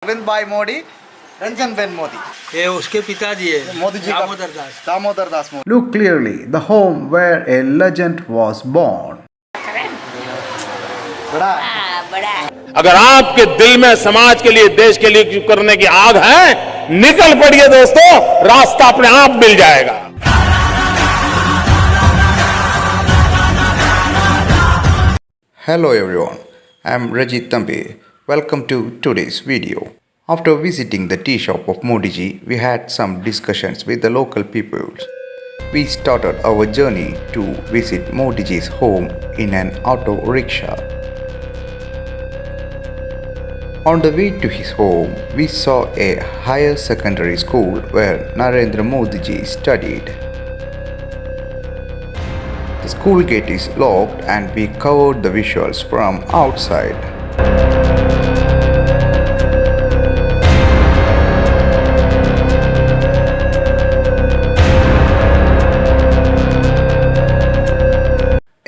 अरविंद भाई मोदी, रंजन बेन मोदी. ये उसके पिताजी है मोदी जी का Damodar Das Das Modi. Look clearly, the home where a legend was born. बड़ा अगर आपके दिल में समाज के लिए देश के लिए कुछ करने की आग है, निकल पड़िए दोस्तों, रास्ता अपने आप मिल जाएगा. Hello everyone, I am Rajit Tambe. Welcome to today's video. After visiting the tea shop of Modi ji, we had some discussions with the local people. We started our journey to visit Modi ji's home in an auto rickshaw. On the way to his home, we saw a higher secondary school where Narendra Modi ji studied. The school gate is locked and we covered the visuals from outside.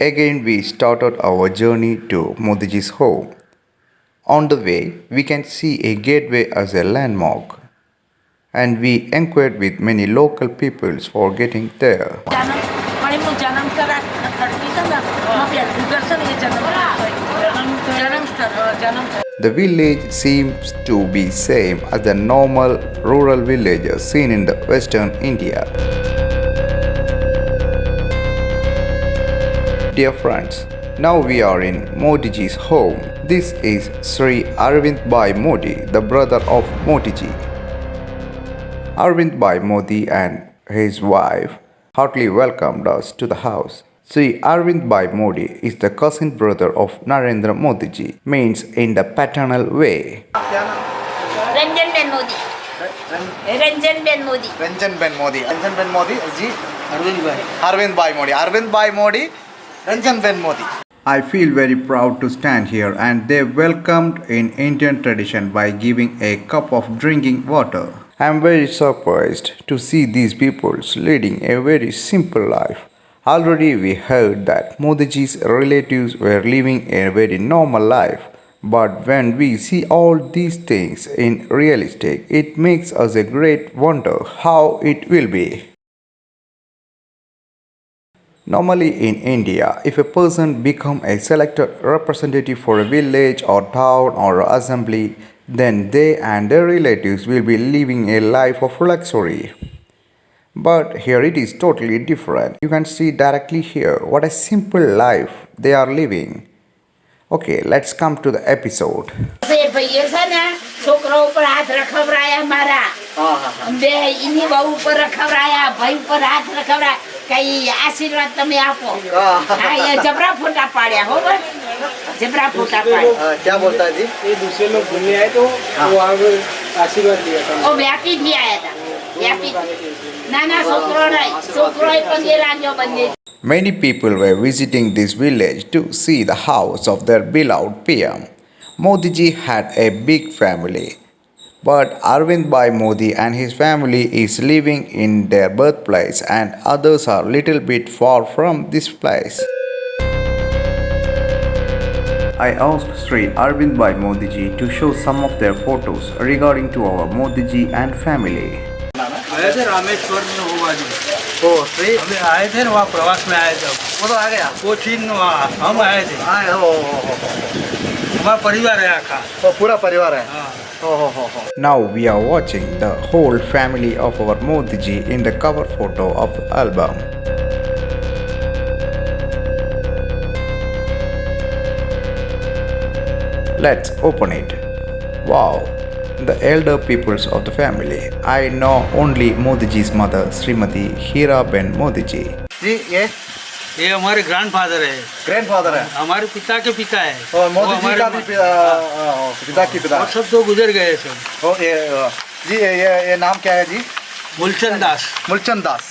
Again we started our journey to Modi ji's home. On the way, we can see a gateway as a landmark, and we inquired with many local peoples for getting there. The village seems to be same as the normal rural villages seen in the western India. Dear friends, now we are in Modi ji's home. This is Sri Arvind Bhai Modi, the brother of Modi ji. Arvind Bhai Modi and his wife heartily welcomed us to the house. Sri Arvind Bhai Modi is the cousin brother of Narendra Modi ji, means in the paternal way. Ranjan Ben Modi Ranjan Ben Modi Ranjan Ben Modi. Ranjan Ben Modi ji. Arvind Bhai Arvind Bhai Modi. Arvind Bhai Modi. Ranjan Ben Modi. I feel very proud to stand here and they welcomed in Indian tradition by giving a cup of drinking water. I am very surprised to see these people leading a very simple life. Already we heard that Modi ji's relatives were living a very normal life. But when we see all these things in realistic, it makes us a great wonder how it will be. Normally in India, if a person becomes a selected representative for a village or town or assembly, then they and their relatives will be living a life of luxury. But here it is totally different. You can see directly here what a simple life they are living. Okay, let's come to the episode. છોકરો ઉપર હાથ રખવરાયા મારા બે એની બહુ ઉપર રખવરાયા ભાઈ ઉપર હાથ રખવરાયા કઈ આશીર્વાદ તમે આપો હા એ જબરા ફોટા પાડ્યા હો બસ જબરા ફોટા પાડ્યા क्या बोलता है जी? ये दूसरे लोग घूमने आए तो वो आगे आशीर्वाद दिया था ઓ વ્યાપી થી આયા હતા વ્યાપી નાના છોકરો નહીં છોકરો પગે લાગ્યો બંને Many people were visiting this village to see the house of their beloved PM. Modi ji had a big family, but Arvind Bhai Modi and his family is living in their birthplace and others are little bit far from this place. I asked Sri Arvind Bhai Modi ji to show some of their photos regarding to our Modi ji and family. आए थे रामेश्वर में वो बाजू Oh, Sri, हमें आए थे ना वहाँ प्रवास में आए थे वो तो आ गया. वो चीन वहाँ हम आए थे हमारा परिवार है आखा पूरा परिवार है. हाँ Now we are watching the whole family of our Modi ji in the cover photo of the album. Let's open it. Wow, the elder peoples of the family. I know only Modi ji's mother, Srimati Hira Ben Modi ji. जी ये हमारे grandfather है grandfather है हमारे पिता के पिता है और मोदी वो जी हमारे का भी पिता की पिता और सब तो गुजर गए सब ओ जी ये नाम क्या है जी? मूलचंद दास मुलचंद दास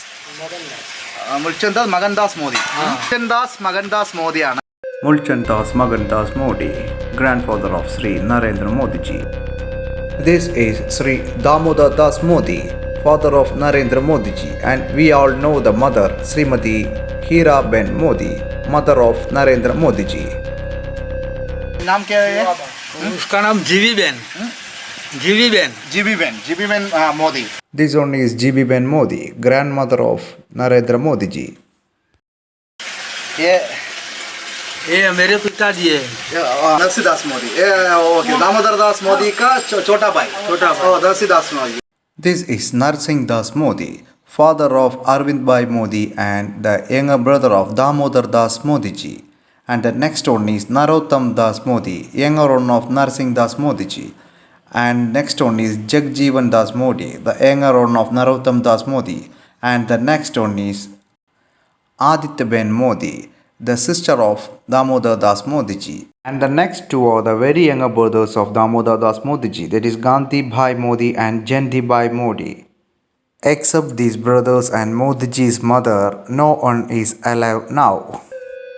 मुलचंद दास मगन दास मोदी. मुलचंद दास मगन दास मोदी ആണ്. Mulchand Das Magan Das Modi, grandfather of Sri Narendra Modi ji. This is Sri Damodar Das Modi, father of Narendra Modi ji, and we all know the mother Srimati Hira Ben Modi, mother of Narendra Modi ji. नाम क्या है? उसका नाम जीवी Ben GB Ben Modi. This one is GB Ben Modi, grandmother of Narendra Modi ji. ये मेरे पिताजी है नरसिदास मोदी ओके दामोदर दास मोदी का छोटा भाई नरसिदास Modi. This is Narsingh Das Modi, father of Arvind Bhai Modi and the younger brother of Damodar Das Modi ji. And the next one is Narottam Das Modi, younger one of Narsingh Das Modi ji. And next one is Jagjeevan Das Modi, the younger one of Narottam Das Modi. And the next one is Aditya Ben Modi, the sister of Damodar Das Modi ji. And the next two are the very younger brothers of Damodar Das Modi ji, that is Gandhi Bhai Modi and Jandi Bhai Modi. Except these brothers and Modi ji's mother, no one is alive now.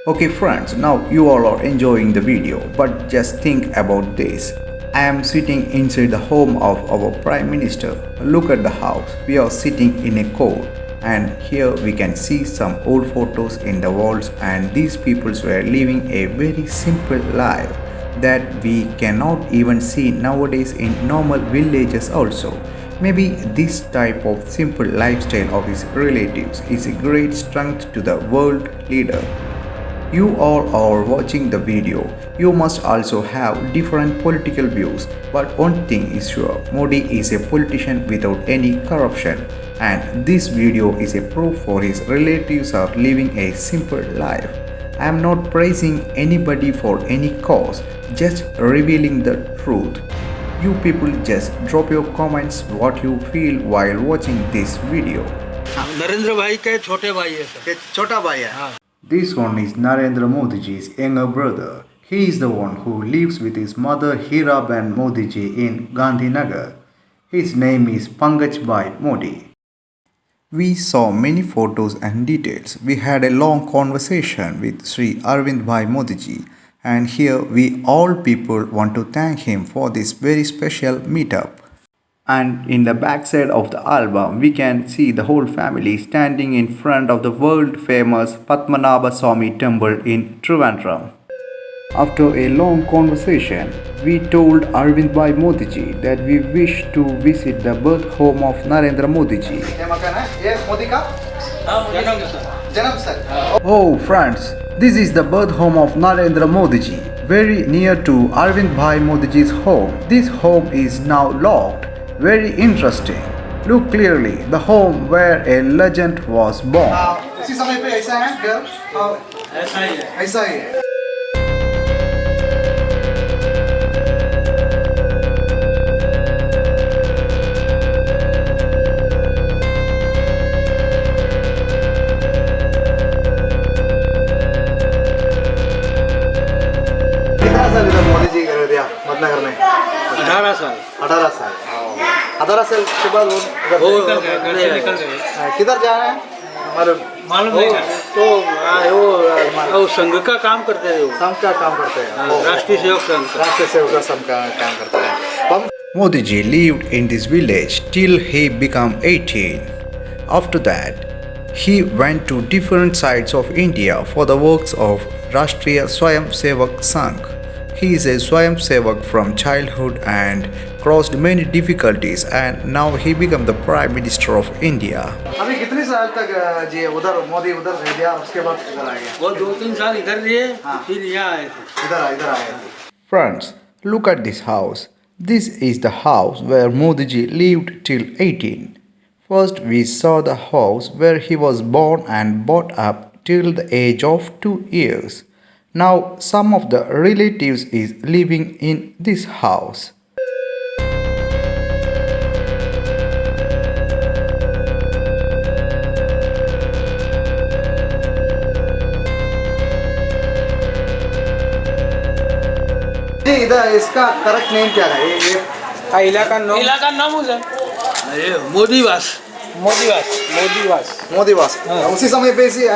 Okay friends, now you all are enjoying the video, but just think about this. I am sitting inside the home of our Prime Minister. Look at the house. We are sitting in a court. And here we can see some old photos in the walls, and these peoples were living a very simple life that we cannot even see nowadays in normal villages also. Maybe this type of simple lifestyle of his relatives is a great strength to the world leader. You all are watching the video. You must also have different political views, but one thing is sure, Modi is a politician without any corruption, and this video is a proof for his relatives are living a simple life. I am not praising anybody for any cause, just revealing the truth. You people just drop your comments what you feel while watching this video. Narendra भाई के छोटे भाई है sir छोटा भाई है. This one is Narendra Modi ji's younger brother. He is the one who lives with his mother Hiraben Modi ji in Gandhinagar. His name is Pankaj Bhai Modi. We saw many photos and details. We had a long conversation with Sri Arvind Bhai Modi ji, and here we all people want to thank him for this very special meetup. And in the backside of the album, we can see the whole family standing in front of the world famous Padmanabha Swami temple in Trivandrum. After a long conversation, we told Arvind Bhai Modi ji that we wish to visit the birth home of Narendra Modi ji. Oh friends, this is the birth home of Narendra Modi ji, very near to Arvind Bhai Modi ji's home. This home is now locked. Very interesting. Look clearly, the home where a legend was born. इसी समय पे ऐसा है घर? ऐसा ही है. कितना साल इधर मोदी जी कर दिया मतनगर में? 18 साल 18 साल. 18 साल के बाद वो घर से निकल गए किधर जा रहे हैं? मालूम नहीं तो वो संघ का काम करते हैं संघ का काम करते हैं. राष्ट्रीय सेवक संघ का काम करते हैं. Modi ji lived in this village till he became 18. After that, he went to different sides of India for the works of Rashtriya Swayam Sevak Sangh. He is a Swayam Sevak from childhood and crossed many difficulties, and now he became the Prime Minister of India. अभी कितने साल तक जी उधर मोदी उधर रह गया, उसके बाद इधर आ गया? वो 2-3 साल इधर रहे, फिर यहाँ आए थे. इधर आए थे. Friends, look at this house. This is the house where Modi ji lived till 18. First, we saw the house where he was born and brought up till the age of 2 years. Now, some of the relatives is living in this house. इधर इसका correct name क्या है? ये इलाका नाम अरे मोदीवास. उसी समय पे इसी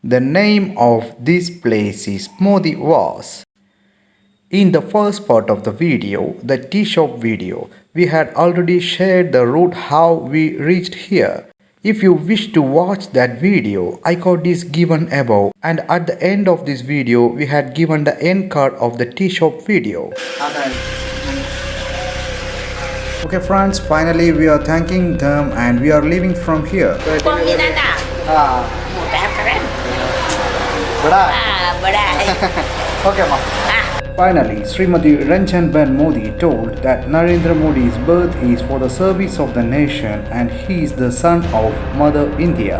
The name of this place is Modiwas. In the first part of the video, the tea shop video, we had already shared the route how we reached here. If you wish to watch that video, icon is given above, and at the end of this video we had given the end card of the tea shop video. Okay friends, finally we are thanking them and we are leaving from here. કોંગીનાના Ah, મોટા કરે ને. bada. હા બડા Okay ma. હા Finally, Srimati Ranjanben Modi told that Narendra Modi's birth is for the service of the nation and he is the son of Mother India.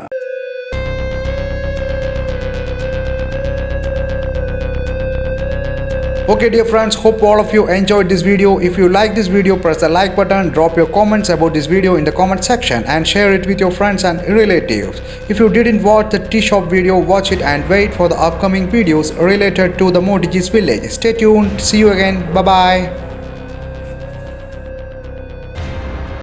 Okay dear friends, hope all of you enjoyed this video. If you like this video, press the like button, drop your comments about this video in the comment section and share it with your friends and relatives. If you didn't watch the tea shop video, watch it and wait for the upcoming videos related to the Modi's village. Stay tuned. See you again. Bye bye.